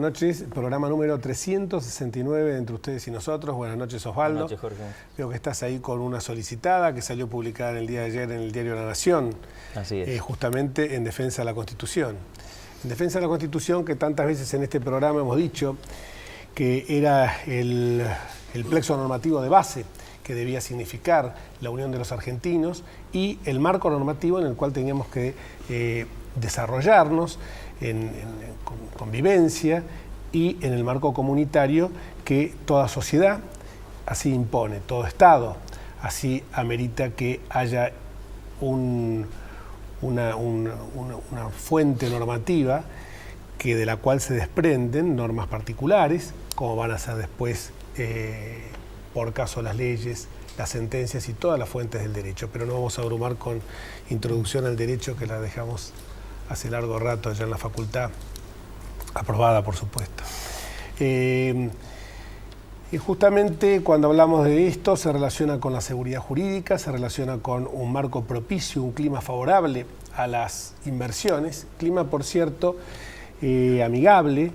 noches. Programa número 369 entre ustedes y nosotros. Buenas noches, Osvaldo. Buenas noches, Jorge. Veo que estás ahí con una solicitada que salió publicada el día de ayer en el diario La Nación. Así es. Justamente en defensa de la Constitución. En defensa de la Constitución, que tantas veces en este programa hemos dicho que era el plexo normativo de base que debía significar la unión de los argentinos y el marco normativo en el cual teníamos que desarrollarnos en convivencia y en el marco comunitario que toda sociedad así impone, todo Estado así amerita que haya una fuente normativa de la cual se desprenden normas particulares, como van a ser después por caso las leyes, las sentencias y todas las fuentes del derecho. Pero no vamos a abrumar con introducción al derecho, que la dejamos hace largo rato allá en la facultad, aprobada por supuesto. Y justamente cuando hablamos de esto se relaciona con la seguridad jurídica, se relaciona con un marco propicio, un clima favorable a las inversiones, clima por cierto amigable,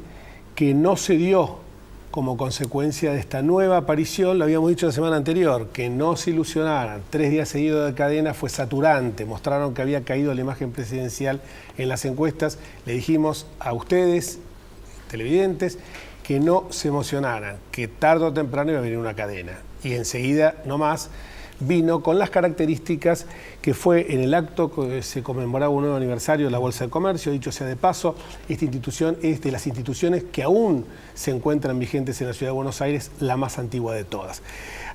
que no se dio como consecuencia de esta nueva aparición. Lo habíamos dicho la semana anterior, que no se ilusionaran, 3 días seguidos de cadena fue saturante, mostraron que había caído la imagen presidencial en las encuestas. Le dijimos a ustedes, televidentes, que no se emocionaran, que tarde o temprano iba a venir una cadena. Y enseguida, nomás, vino con las características que fue en el acto que se conmemoraba un nuevo aniversario de la Bolsa de Comercio. Dicho sea de paso, esta institución es de las instituciones que aún se encuentran vigentes en la Ciudad de Buenos Aires, la más antigua de todas.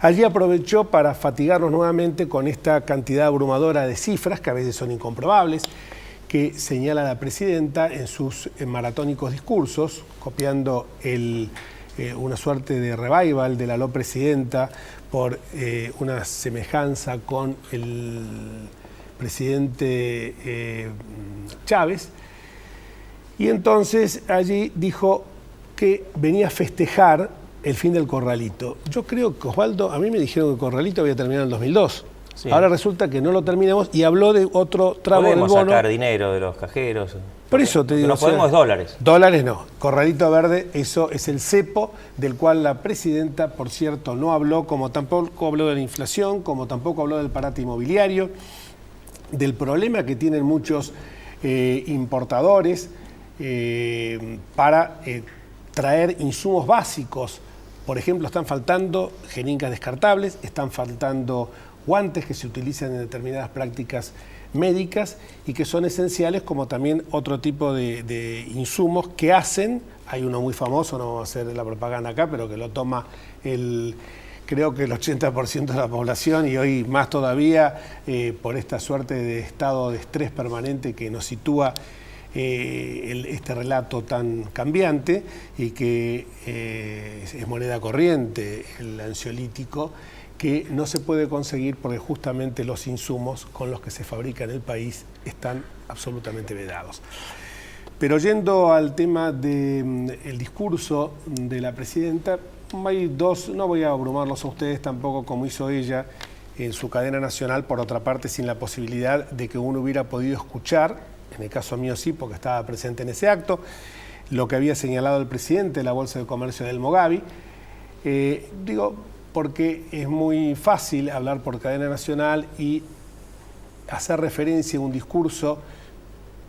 Allí aprovechó para fatigarnos nuevamente con esta cantidad abrumadora de cifras, que a veces son incomprobables, que señala la presidenta en sus maratónicos discursos, copiando una suerte de revival de la lo presidenta por una semejanza con el presidente Chávez. Y entonces allí dijo que venía a festejar el fin del corralito. Yo creo que, Osvaldo, a mí me dijeron que el corralito había terminado en el 2002. Sí. Ahora resulta que no lo terminamos y habló de otro tramo del bono. Podemos sacar dinero de los cajeros. Por eso te digo. No podemos dólares. Dólares no. Corralito verde, eso es el cepo del cual la presidenta, por cierto, no habló, como tampoco habló de la inflación, como tampoco habló del parate inmobiliario, del problema que tienen muchos importadores para traer insumos básicos. Por ejemplo, están faltando jeringas descartables, están faltando guantes que se utilizan en determinadas prácticas médicas y que son esenciales, como también otro tipo de insumos que hacen. Hay uno muy famoso, no vamos a hacer la propaganda acá, pero que lo toma creo que el 80% de la población, y hoy más todavía por esta suerte de estado de estrés permanente que nos sitúa este relato tan cambiante y que es moneda corriente, el ansiolítico, que no se puede conseguir porque justamente los insumos con los que se fabrica en el país están absolutamente vedados. Pero yendo al tema del discurso de la presidenta, hay dos, no voy a abrumarlos a ustedes tampoco como hizo ella en su cadena nacional, por otra parte sin la posibilidad de que uno hubiera podido escuchar, en el caso mío sí, porque estaba presente en ese acto, lo que había señalado el presidente de la Bolsa de Comercio del Mogavi. Porque es muy fácil hablar por cadena nacional y hacer referencia a un discurso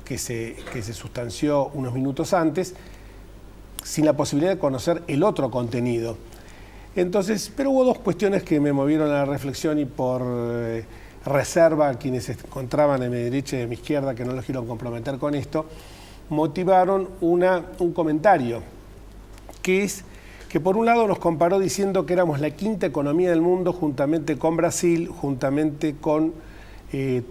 que se sustanció unos minutos antes, sin la posibilidad de conocer el otro contenido. Entonces, pero hubo dos cuestiones que me movieron a la reflexión y por reserva a quienes se encontraban de mi derecha y de mi izquierda, que no los quiero comprometer con esto, motivaron un comentario, que es que por un lado nos comparó diciendo que éramos la quinta economía del mundo juntamente con Brasil, juntamente con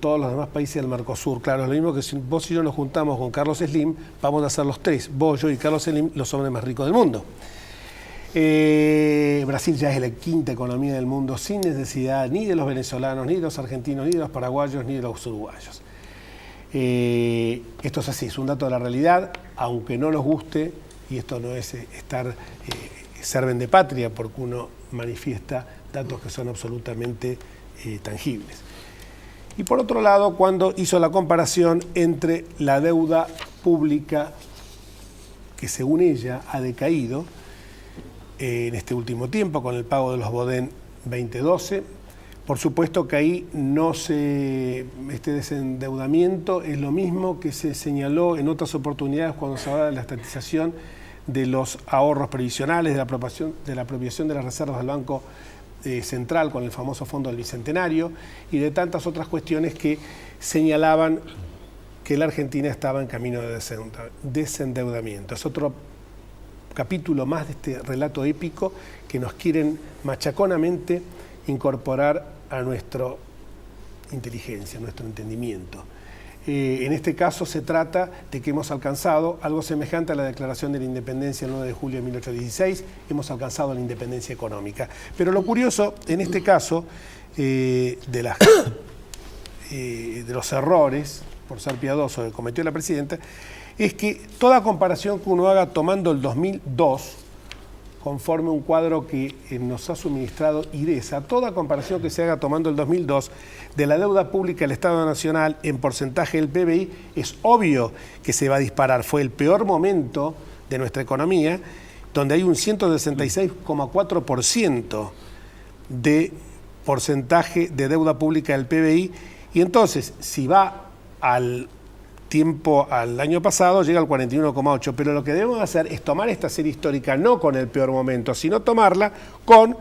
todos los demás países del Mercosur. Claro, es lo mismo que si vos y yo nos juntamos con Carlos Slim, vamos a ser los tres, vos, yo y Carlos Slim, los hombres más ricos del mundo. Brasil ya es la quinta economía del mundo sin necesidad ni de los venezolanos, ni de los argentinos, ni de los paraguayos, ni de los uruguayos. Esto es así, es un dato de la realidad, aunque no nos guste, y esto no es ser vendepatria, porque uno manifiesta datos que son absolutamente tangibles. Y por otro lado, cuando hizo la comparación entre la deuda pública que según ella ha decaído en este último tiempo con el pago de los Bodén 2012. Por supuesto que ahí este desendeudamiento es lo mismo que se señaló en otras oportunidades cuando se habla de la estatización de los ahorros previsionales, de la apropiación de las reservas del Banco Central con el famoso Fondo del Bicentenario y de tantas otras cuestiones que señalaban que la Argentina estaba en camino de desendeudamiento. Es otro capítulo más de este relato épico que nos quieren machaconamente incorporar a nuestra inteligencia, a nuestro entendimiento. En este caso se trata de que hemos alcanzado algo semejante a la Declaración de la Independencia el 9 de julio de 1816, hemos alcanzado la independencia económica. Pero lo curioso en este caso de los errores, por ser piadoso, que cometió la presidenta, es que toda comparación que uno haga tomando el 2002, conforme un cuadro que nos ha suministrado IDESA, toda comparación que se haga tomando el 2002 de la deuda pública del Estado Nacional en porcentaje del PBI, es obvio que se va a disparar. Fue el peor momento de nuestra economía, donde hay un 166,4% de porcentaje de deuda pública del PBI, y entonces, si va al año pasado, llega al 41,8%, pero lo que debemos hacer es tomar esta serie histórica no con el peor momento, sino tomarla con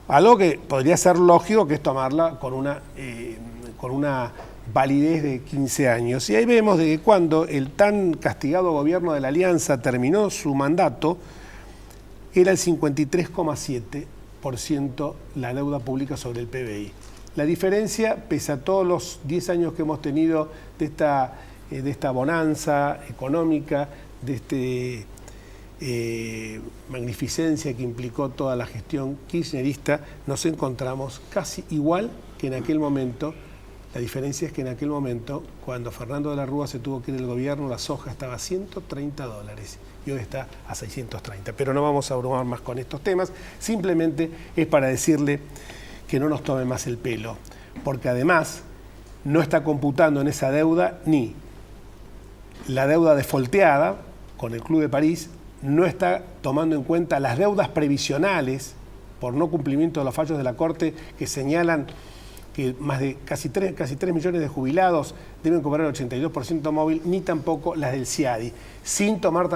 algo que podría ser lógico, que es tomarla con una validez de 15 años. Y ahí vemos de que cuando el tan castigado gobierno de la Alianza terminó su mandato, era el 53,7% la deuda pública sobre el PBI. La diferencia, pese a todos los 10 años que hemos tenido de esta bonanza económica, de magnificencia que implicó toda la gestión kirchnerista, nos encontramos casi igual que en aquel momento. La diferencia es que en aquel momento, cuando Fernando de la Rúa se tuvo que ir del gobierno, la soja estaba a $130 y hoy está a 630. Pero no vamos a abrumar más con estos temas, simplemente es para decirle que no nos tome más el pelo, porque además no está computando en esa deuda ni la deuda defolteada con el Club de París, no está tomando en cuenta las deudas previsionales por no cumplimiento de los fallos de la Corte que señalan que más de casi 3 millones de jubilados deben cobrar el 82% móvil, ni tampoco las del CIADI, sin tomar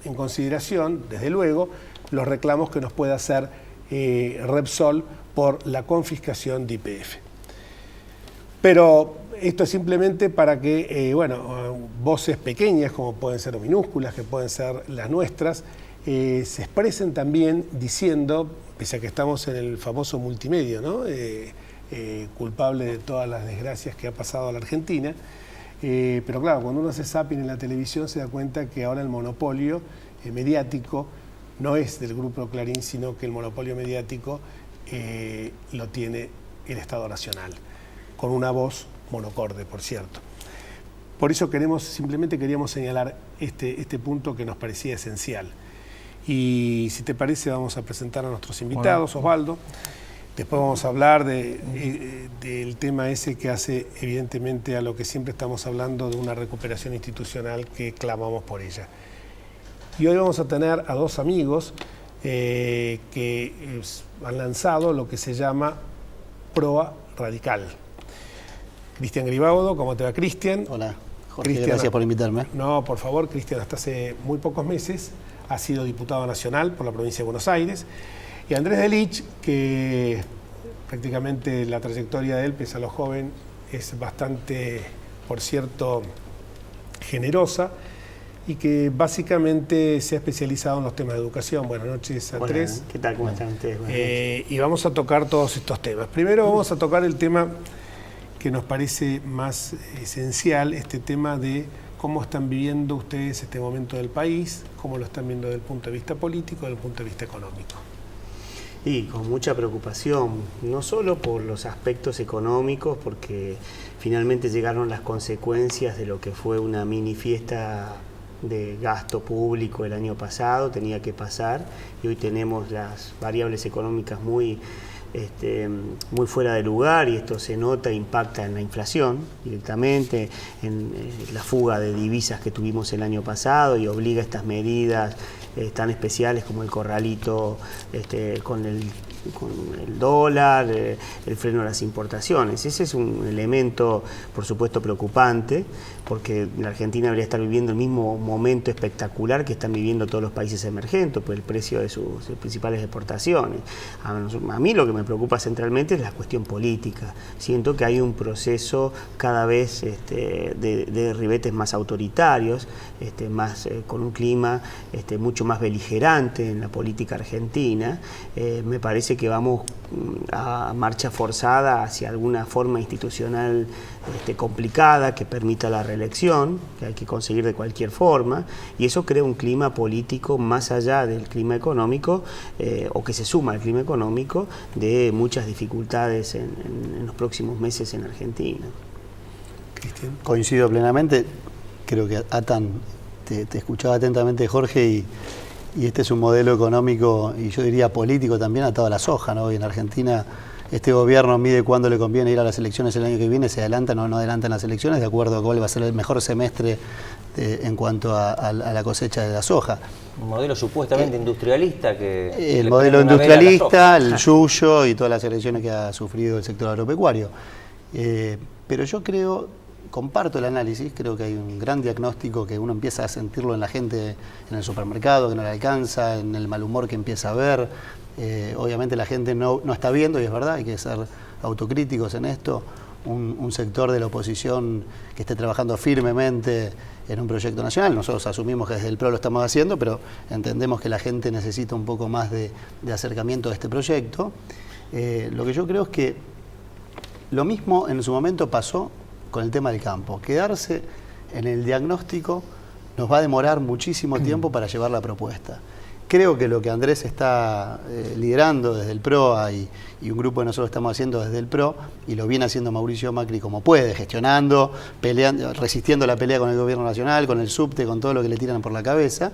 en consideración, desde luego, los reclamos que nos puede hacer Repsol por la confiscación de YPF. Pero esto es simplemente para que, voces pequeñas, como pueden ser o minúsculas, que pueden ser las nuestras, se expresen también diciendo, pese a que estamos en el famoso multimedio, ¿no? Culpable de todas las desgracias que ha pasado a la Argentina, pero claro, cuando uno hace zapping en la televisión se da cuenta que ahora el monopolio mediático no es del Grupo Clarín, sino que el monopolio mediático lo tiene el Estado Nacional, con una voz monocorde, por cierto. Por eso simplemente queríamos señalar este punto que nos parecía esencial. Y si te parece, vamos a presentar a nuestros invitados. Hola. Osvaldo. Después vamos a hablar del tema ese que hace evidentemente a lo que siempre estamos hablando, de una recuperación institucional que clamamos por ella. Y hoy vamos a tener a dos amigos que han lanzado lo que se llama Proa Radical. Cristian Gribaudo, ¿cómo te va, Cristian? Hola, Jorge, gracias por invitarme. No, por favor, Cristian, hasta hace muy pocos meses ha sido diputado nacional por la provincia de Buenos Aires. Y Andrés Delich, que prácticamente la trayectoria de él, pese a lo joven, es bastante, por cierto, generosa, y que básicamente se ha especializado en los temas de educación. Buenas noches, Andrés. Hola, ¿qué tal? ¿Cómo están ustedes? Y vamos a tocar todos estos temas. Primero vamos a tocar el tema que nos parece más esencial, este tema de cómo están viviendo ustedes este momento del país, cómo lo están viendo desde el punto de vista político y desde el punto de vista económico. Y con mucha preocupación, no solo por los aspectos económicos, porque finalmente llegaron las consecuencias de lo que fue una mini fiesta de gasto público el año pasado, tenía que pasar, y hoy tenemos las variables económicas muy muy fuera de lugar, y esto se nota e impacta en la inflación directamente, en la fuga de divisas que tuvimos el año pasado, y obliga a estas medidas tan especiales como el corralito con el dólar, el freno a las importaciones. Ese es un elemento, por supuesto, preocupante, porque la Argentina debería estar viviendo el mismo momento espectacular que están viviendo todos los países emergentes por el precio de sus principales exportaciones. A mí lo que me preocupa centralmente es la cuestión política. Siento que hay un proceso cada vez de ribetes más autoritarios, con un clima mucho más beligerante en la política argentina. Me parece que vamos a marcha forzada hacia alguna forma institucional complicada que permita la reelección, que hay que conseguir de cualquier forma, y eso crea un clima político más allá del clima económico, o que se suma al clima económico, de muchas dificultades en los próximos meses en Argentina. Cristian. Coincido plenamente, creo que atan, te escuchaba atentamente, Jorge, y este es un modelo económico y yo diría político también atado a la soja, ¿no? Hoy en Argentina este gobierno mide cuándo le conviene ir a las elecciones el año que viene, se adelantan o no adelantan las elecciones de acuerdo a cuál va a ser el mejor semestre en cuanto a la cosecha de la soja. Un modelo supuestamente industrialista que... El modelo industrialista, el yuyo y todas las elecciones que ha sufrido el sector agropecuario. Pero yo comparto el análisis, creo que hay un gran diagnóstico que uno empieza a sentirlo en la gente en el supermercado, que no le alcanza, en el mal humor que empieza a ver. Obviamente la gente no está viendo, y es verdad, hay que ser autocríticos en esto. Un sector de la oposición que esté trabajando firmemente en un proyecto nacional. Nosotros asumimos que desde el PRO lo estamos haciendo, pero entendemos que la gente necesita un poco más de acercamiento a este proyecto. Lo que yo creo es que lo mismo en su momento pasó con el tema del campo. Quedarse en el diagnóstico nos va a demorar muchísimo tiempo para llevar la propuesta. Creo que lo que Andrés está liderando desde el PROA y un grupo que nosotros estamos haciendo desde el PRO, y lo viene haciendo Mauricio Macri como puede, gestionando, peleando, resistiendo la pelea con el gobierno nacional, con el subte, con todo lo que le tiran por la cabeza,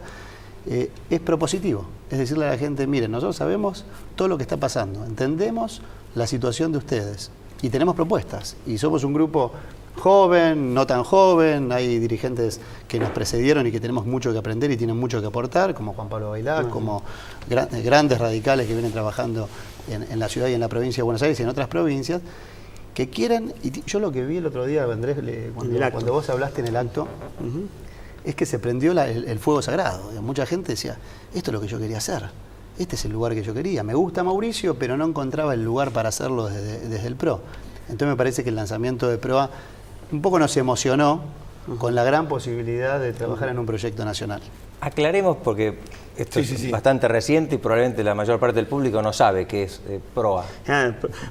es propositivo. Es decirle a la gente, miren, nosotros sabemos todo lo que está pasando, entendemos la situación de ustedes y tenemos propuestas, y somos un grupo joven, no tan joven, hay dirigentes que nos precedieron y que tenemos mucho que aprender y tienen mucho que aportar, como Juan Pablo Bailá, como grandes radicales que vienen trabajando en la ciudad y en la provincia de Buenos Aires y en otras provincias, que quieren, y yo lo que vi el otro día, Andrés, cuando vos hablaste en el acto, es que se prendió el fuego sagrado. Mucha gente decía, esto es lo que yo quería hacer, este es el lugar que yo quería, me gusta Mauricio, pero no encontraba el lugar para hacerlo desde el PRO. Entonces me parece que el lanzamiento de PROA un poco nos emocionó con la gran posibilidad de trabajar en un proyecto nacional. Aclaremos, porque esto es bastante reciente y probablemente la mayor parte del público no sabe qué es PROA.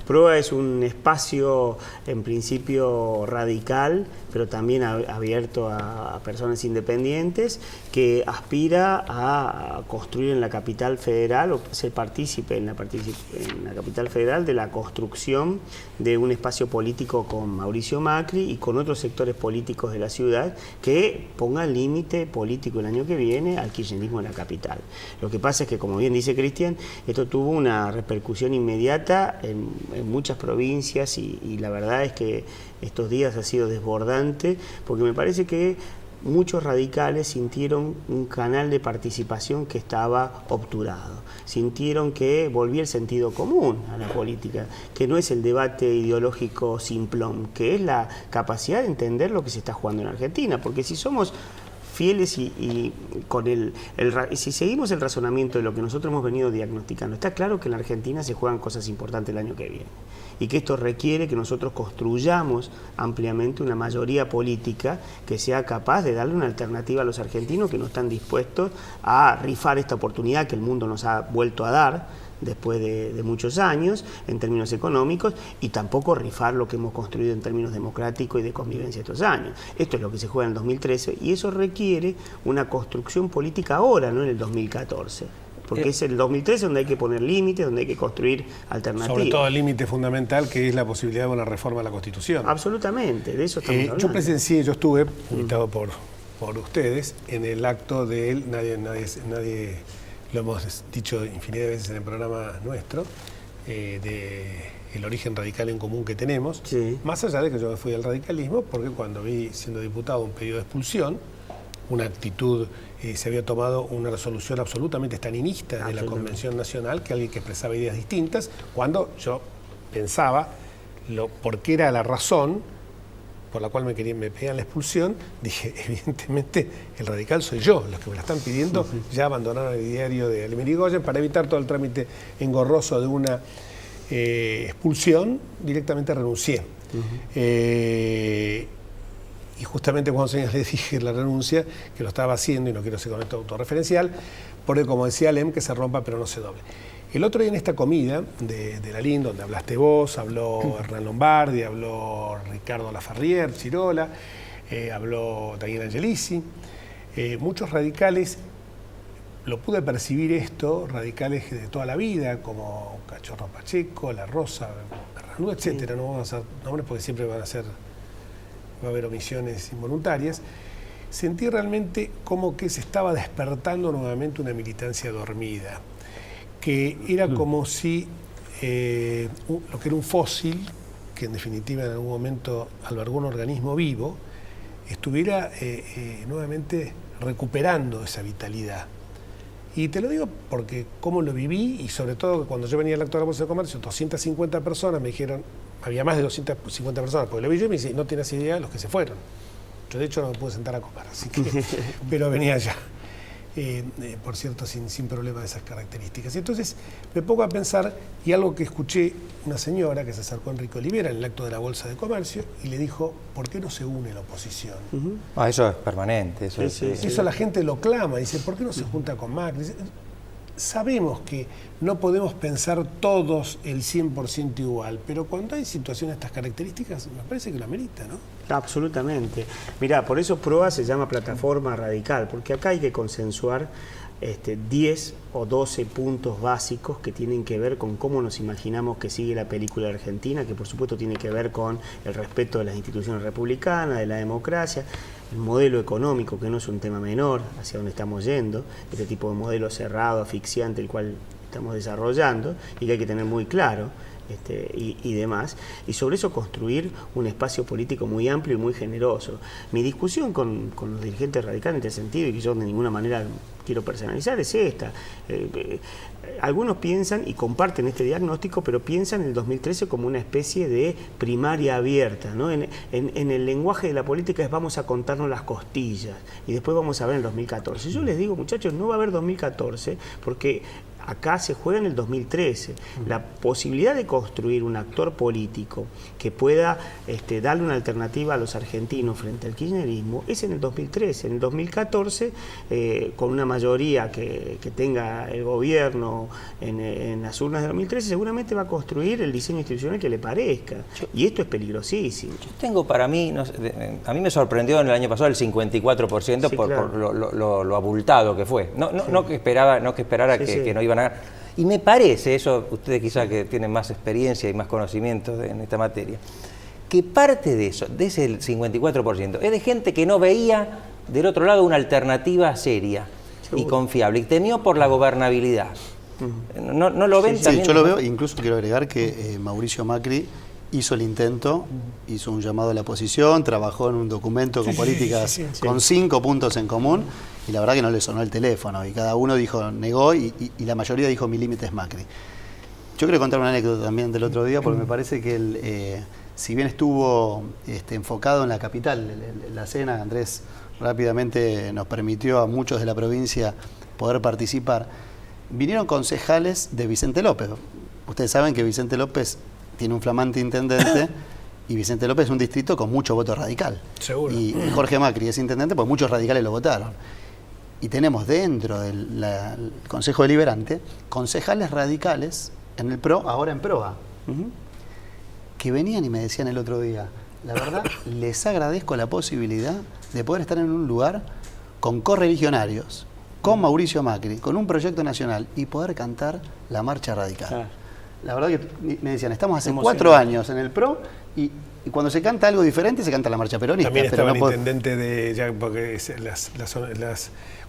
PROA es un espacio en principio radical, pero también abierto a personas independientes, que aspira a construir en la capital federal, o ser partícipe en la capital federal de la construcción de un espacio político con Mauricio Macri y con otros sectores políticos de la ciudad, que ponga límite político el año que viene al kirchnerismo en la capital. Lo que pasa es que, como bien dice Cristian, esto tuvo una repercusión inmediata en muchas provincias, y la verdad es que estos días ha sido desbordante, porque me parece que muchos radicales sintieron un canal de participación que estaba obturado, sintieron que volvía el sentido común a la política, que no es el debate ideológico simplón, que es la capacidad de entender lo que se está jugando en Argentina, porque si somos fieles y si seguimos el razonamiento de lo que nosotros hemos venido diagnosticando, está claro que en la Argentina se juegan cosas importantes el año que viene, y que esto requiere que nosotros construyamos ampliamente una mayoría política que sea capaz de darle una alternativa a los argentinos que no están dispuestos a rifar esta oportunidad que el mundo nos ha vuelto a dar después de muchos años en términos económicos, y tampoco rifar lo que hemos construido en términos democráticos y de convivencia estos años. Esto es lo que se juega en el 2013, y eso requiere una construcción política ahora, no en el 2014. Porque es el 2013 donde hay que poner límites, donde hay que construir alternativas. Sobre todo el límite fundamental, que es la posibilidad de una reforma a la Constitución. Absolutamente, de eso estamos hablando. Yo presencié, yo estuve, invitado por ustedes, en el acto de él, nadie lo hemos dicho infinidad de veces en el programa nuestro, del origen radical en común que tenemos, Sí. más allá de que yo me fui al radicalismo, porque cuando vi, siendo diputado, un pedido de expulsión, una actitud, se había tomado una resolución absolutamente estalinista de la Convención Nacional, que alguien que expresaba ideas distintas, cuando yo pensaba por qué era la razón por la cual me pedían la expulsión, dije, evidentemente el radical soy yo, los que me la están pidiendo ya abandonaron el diario de Alimir Irigoyen para evitar todo el trámite engorroso de una expulsión, directamente renuncié. Y justamente cuando le dije la renuncia, que lo estaba haciendo, y no quiero ser con esto autorreferencial, porque como decía Alem, que se rompa pero no se doble. El otro día en esta comida de la LIN, donde hablaste vos, habló Hernán Lombardi, habló Ricardo Lafarrière, Chirola, habló Daniel Angelici, muchos radicales, lo pude percibir esto, radicales de toda la vida, como Cachorro Pacheco, La Rosa, Bernardú, etcétera. No vamos a hacer nombres porque siempre va a haber omisiones involuntarias. Sentí realmente como que se estaba despertando nuevamente una militancia dormida, que era como si lo que era un fósil, que en definitiva en algún momento albergó un organismo vivo, estuviera nuevamente recuperando esa vitalidad. Y te lo digo porque cómo lo viví, y sobre todo cuando yo venía al acto de la Bolsa de Comercio, 250 personas me dijeron, había más de 250 personas, porque lo vi yo y me dice, no tienes idea de los que se fueron. Yo de hecho no me pude sentar a comer, así que, pero venía ya. Por cierto, sin problema de esas características. Y entonces me pongo a pensar, y algo que escuché una señora que se acercó a Enrique Olivera en el acto de la Bolsa de Comercio y le dijo, ¿por qué no se une la oposición? Eso es permanente. Eso la gente lo clama, dice, ¿por qué no se junta con Macri? Sabemos que no podemos pensar todos el 100% igual, pero cuando hay situaciones de estas características, me parece que lo amerita, ¿no? Absolutamente. Mirá, por eso PROA se llama Plataforma Radical, porque acá hay que consensuar 10 o 12 puntos básicos que tienen que ver con cómo nos imaginamos que sigue la película argentina, que por supuesto tiene que ver con el respeto de las instituciones republicanas, de la democracia, el modelo económico, que no es un tema menor, hacia donde estamos yendo, este tipo de modelo cerrado, asfixiante, el cual estamos desarrollando y que hay que tener muy claro. Y demás, y sobre eso construir un espacio político muy amplio y muy generoso. Mi discusión con los dirigentes radicales en este sentido, y que yo de ninguna manera quiero personalizar, es esta. Algunos piensan y comparten este diagnóstico, pero piensan en el 2013 como una especie de primaria abierta, ¿no? En el lenguaje de la política es vamos a contarnos las costillas y después vamos a ver el 2014. Yo les digo, muchachos, no va a haber 2014 porque acá se juega en el 2013. La posibilidad de construir un actor político que pueda darle una alternativa a los argentinos frente al kirchnerismo es en el 2013. En el 2014, con una mayoría que tenga el gobierno en las urnas de 2013, seguramente va a construir el diseño institucional que le parezca. Y esto es peligrosísimo. Yo tengo para mí, a mí me sorprendió en el año pasado el 54% Sí, por lo abultado que fue. No que esperara que no iban a ganar. Y me parece, eso ustedes quizás que tienen más experiencia y más conocimientos en esta materia, que parte de eso, de ese 54%, es de gente que no veía del otro lado una alternativa seria y confiable, y temió por la gobernabilidad. ¿No lo ven también? Sí, yo lo veo, incluso quiero agregar que Mauricio Macri hizo el intento, hizo un llamado a la oposición, trabajó en un documento con políticas con 5 puntos en común, y la verdad que no le sonó el teléfono, y cada uno negó, y la mayoría dijo mi límite es Macri. Yo quiero contar una anécdota también del otro día, porque me parece que si bien estuvo enfocado en la capital, la cena, Andrés rápidamente nos permitió a muchos de la provincia poder participar, vinieron concejales de Vicente López. Ustedes saben que Vicente López tiene un flamante intendente y Vicente López es un distrito con mucho voto radical. Seguro. Y Jorge Macri es intendente porque muchos radicales lo votaron. Y tenemos dentro del Consejo Deliberante concejales radicales en el PRO, ahora en PROA, que venían y me decían el otro día, la verdad, les agradezco la posibilidad de poder estar en un lugar con correligionarios, con Mauricio Macri, con un proyecto nacional y poder cantar la marcha radical. La verdad que me decían, estamos hace 4 años en el PRO y Y cuando se canta algo diferente, se canta la marcha peronista. También estaba pero el intendente de, ya, porque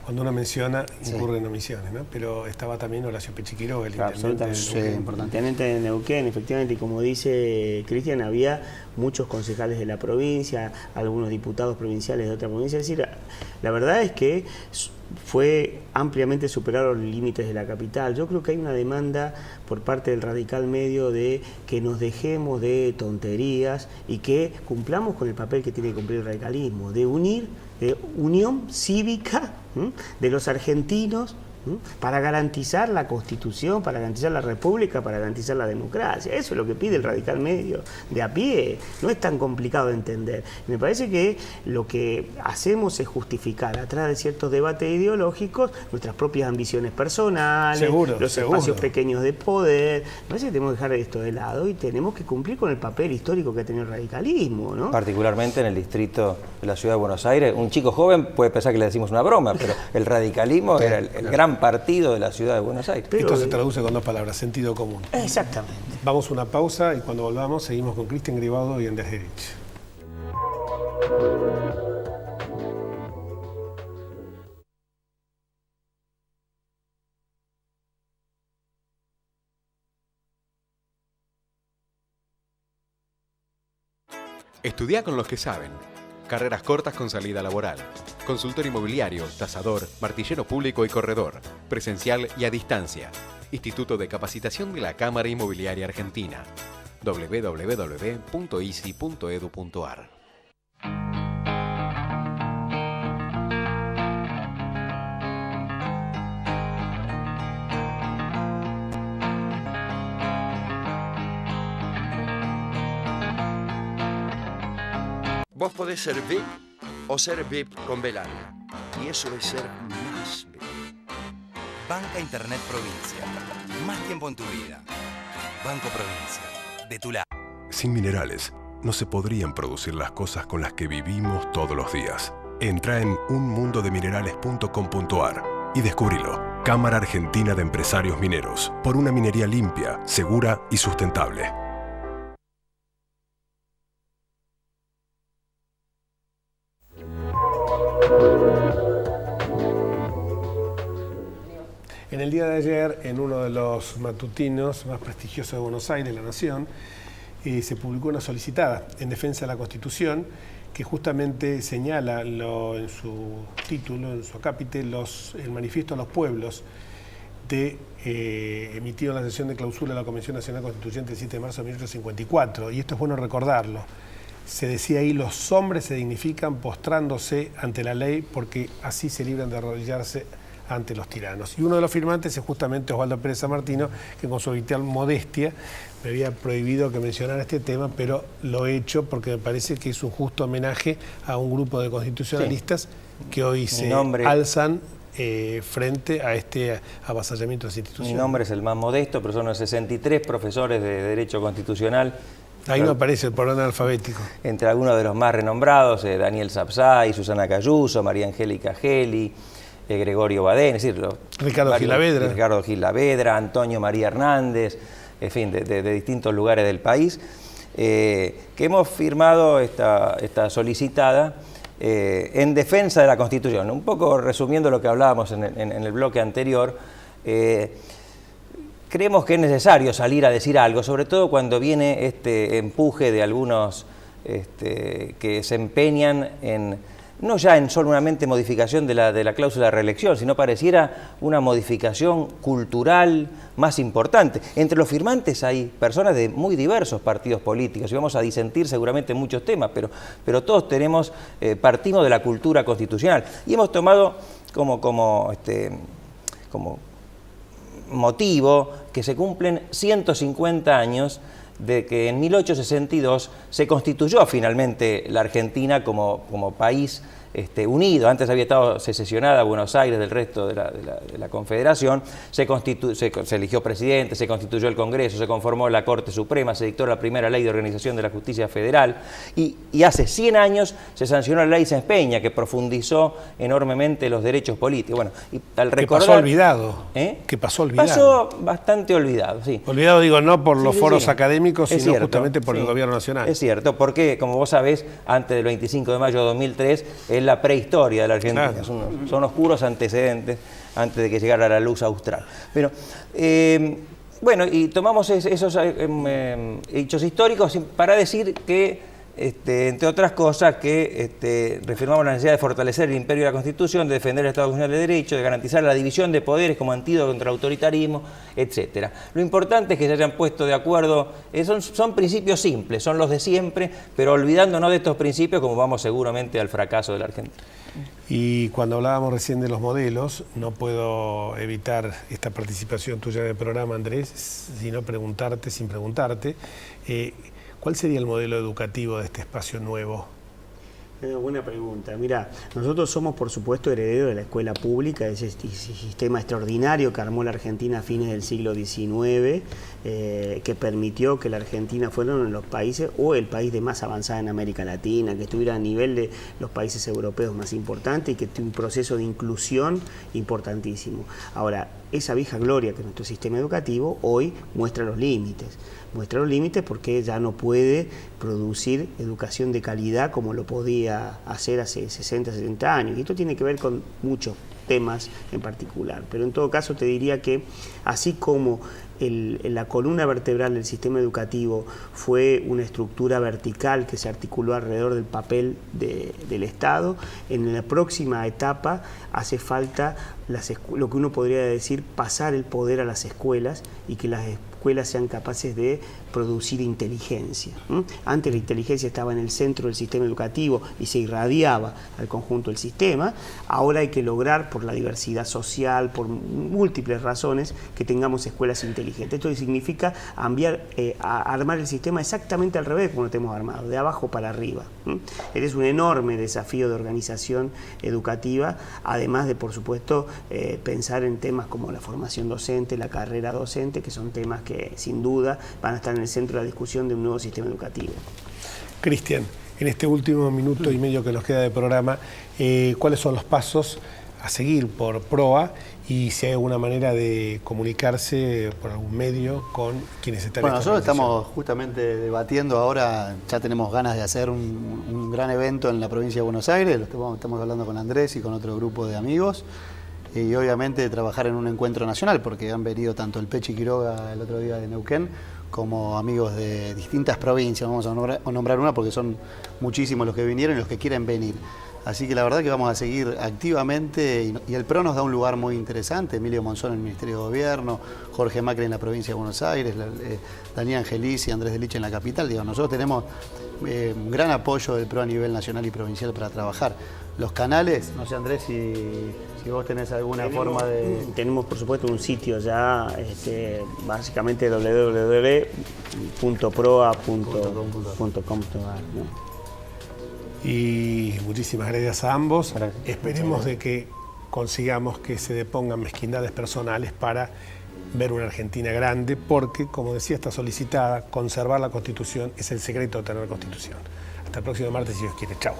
cuando uno menciona, incurre en omisiones, ¿no? Pero estaba también Horacio Pechiquiroga, el intendente de Neuquén. Importante. Intendente de Neuquén, efectivamente, y como dice Cristian, había muchos concejales de la provincia, algunos diputados provinciales de otra provincia. Es decir, la verdad es que fue ampliamente superar los límites de la capital. Yo creo que hay una demanda por parte del radical medio de que nos dejemos de tonterías y que cumplamos con el papel que tiene que cumplir el radicalismo, de unir, de unión cívica de los argentinos para garantizar la Constitución, para garantizar la República, para garantizar la democracia. Eso es lo que pide el radical medio de a pie. No es tan complicado de entender. Me parece que lo que hacemos es justificar, atrás de ciertos debates ideológicos, nuestras propias ambiciones personales, los espacios pequeños de poder. Me parece que tenemos que dejar esto de lado y tenemos que cumplir con el papel histórico que ha tenido el radicalismo, ¿no? Particularmente en el distrito de la Ciudad de Buenos Aires. Un chico joven puede pensar que le decimos una broma, pero el radicalismo era el gran partido de la Ciudad de Buenos Aires. Esto se traduce con dos palabras: sentido común. Exactamente. Vamos a una pausa y cuando volvamos seguimos con Cristian Gribaudo y Andrés Derich. Estudia con los que saben. Carreras cortas con salida laboral. Consultor inmobiliario, tasador, martillero público y corredor. Presencial y a distancia. Instituto de Capacitación de la Cámara Inmobiliaria Argentina. www.isi.edu.ar. Vos podés ser VIP o ser VIP con Belano. Y eso es ser más VIP. Banca Internet Provincia. Más tiempo en tu vida. Banco Provincia. De tu lado. Sin minerales, no se podrían producir las cosas con las que vivimos todos los días. Entra en unmundodeminerales.com.ar y descubrilo. Cámara Argentina de Empresarios Mineros. Por una minería limpia, segura y sustentable. En el día de ayer, en uno de los matutinos más prestigiosos de Buenos Aires, La Nación, se publicó una solicitada en defensa de la Constitución que justamente señala en su título, en su acápite, el manifiesto a los pueblos emitido en la sesión de clausura de la Convención Nacional Constituyente el 7 de marzo de 1854. Y esto es bueno recordarlo. Se decía ahí: los hombres se dignifican postrándose ante la ley porque así se libran de arrodillarse ante los tiranos. Y uno de los firmantes es justamente Osvaldo Pérez San Martino, que con su habitual modestia me había prohibido que mencionara este tema, pero lo he hecho porque me parece que es un justo homenaje a un grupo de constitucionalistas que hoy se alzan frente a este avasallamiento de las instituciones. Mi nombre es el más modesto, pero son los 63 profesores de Derecho Constitucional. Ahí no aparece por orden alfabético. Entre algunos de los más renombrados, Daniel Sapsay, Susana Cayuso, María Angélica Geli, Gregorio Badén, es decir, Ricardo Gilavedra, Antonio María Hernández, en fin, de distintos lugares del país, que hemos firmado esta solicitada en defensa de la Constitución. Un poco resumiendo lo que hablábamos en el bloque anterior, creemos que es necesario salir a decir algo, sobre todo cuando viene este empuje de algunos que se empeñan no ya en solamente modificación de la cláusula de reelección, sino pareciera una modificación cultural más importante. Entre los firmantes hay personas de muy diversos partidos políticos y vamos a disentir seguramente en muchos temas, pero todos partimos de la cultura constitucional y hemos tomado como motivo que se cumplen 150 años de que en 1862 se constituyó finalmente la Argentina como país unido. Antes había estado secesionada Buenos Aires del resto de la Confederación, se eligió presidente, se constituyó el Congreso, se conformó la Corte Suprema, se dictó la primera ley de organización de la justicia federal y hace 100 años se sancionó la ley Sáenz Peña, que profundizó enormemente los derechos políticos. Bueno, y al recordar, que pasó olvidado. Que pasó olvidado. Pasó bastante olvidado, sí. Olvidado, digo, no por los foros académicos, sino cierto, justamente por el gobierno nacional. Es cierto, porque, como vos sabés, antes del 25 de mayo de 2003 es la prehistoria de la Argentina. Claro. Son oscuros antecedentes antes de que llegara la luz austral. Pero, bueno, y tomamos esos hechos históricos para decir que, entre otras cosas, que reafirmamos la necesidad de fortalecer el imperio de la Constitución, de defender el Estado Constitucional de Derecho, de garantizar la división de poderes como antídoto contra el autoritarismo, etc. Lo importante es que se hayan puesto de acuerdo, son principios simples, son los de siempre, pero olvidándonos de estos principios, como vamos seguramente al fracaso de la Argentina. Y cuando hablábamos recién de los modelos, no puedo evitar esta participación tuya en el programa, Andrés, sino preguntarte, sin preguntarte, ¿cuál sería el modelo educativo de este espacio nuevo? Buena pregunta. Mira, nosotros somos, por supuesto, herederos de la escuela pública, ese sistema extraordinario que armó la Argentina a fines del siglo XIX, que permitió que la Argentina fuera uno de los países, o el país de más avanzada en América Latina, que estuviera a nivel de los países europeos más importantes y que tuvo un proceso de inclusión importantísimo. Ahora, esa vieja gloria que es nuestro sistema educativo hoy muestra los límites. Muestra los límites porque ya no puede producir educación de calidad como lo podía hacer hace 60, 70 años. Y esto tiene que ver con muchos temas en particular. Pero en todo caso te diría que así como la columna vertebral del sistema educativo fue una estructura vertical que se articuló alrededor del papel del Estado, en la próxima etapa hace falta lo que uno podría decir pasar el poder a las escuelas y que las escuelas sean capaces de producir inteligencia. Antes la inteligencia estaba en el centro del sistema educativo y se irradiaba al conjunto del sistema. Ahora hay que lograr, por la diversidad social, por múltiples razones, que tengamos escuelas inteligentes. Esto significa armar el sistema exactamente al revés como lo tenemos armado, de abajo para arriba. Es un enorme desafío de organización educativa, además de, por supuesto, pensar en temas como la formación docente, la carrera docente, que son temas que sin duda van a estar en el centro de la discusión de un nuevo sistema educativo. Cristian, en este último minuto y medio que nos queda de programa, ¿cuáles son los pasos a seguir por PROA y si hay alguna manera de comunicarse por algún medio con quienes están en esta nosotros estamos justamente debatiendo ahora, ya tenemos ganas de hacer un gran evento en la provincia de Buenos Aires, estamos hablando con Andrés y con otro grupo de amigos, y obviamente trabajar en un encuentro nacional, porque han venido tanto el Pechi Quiroga el otro día de Neuquén, como amigos de distintas provincias, vamos a nombrar una porque son muchísimos los que vinieron y los que quieren venir. Así que la verdad que vamos a seguir activamente y el PRO nos da un lugar muy interesante, Emilio Monzón en el Ministerio de Gobierno, Jorge Macri en la provincia de Buenos Aires, Daniel Angelici y Andrés Delich en la capital. Digo, nosotros tenemos un gran apoyo del PRO a nivel nacional y provincial para trabajar. Los canales, no sé Andrés si vos tenés alguna forma de... Tenemos por supuesto un sitio ya, básicamente www.proa.com.ar, ¿no? Y muchísimas gracias a ambos. Gracias. Esperemos de que consigamos que se depongan mezquindades personales para ver una Argentina grande, porque, como decía, está solicitada, conservar la Constitución es el secreto de tener Constitución. Hasta el próximo martes, si Dios quiere. Chao.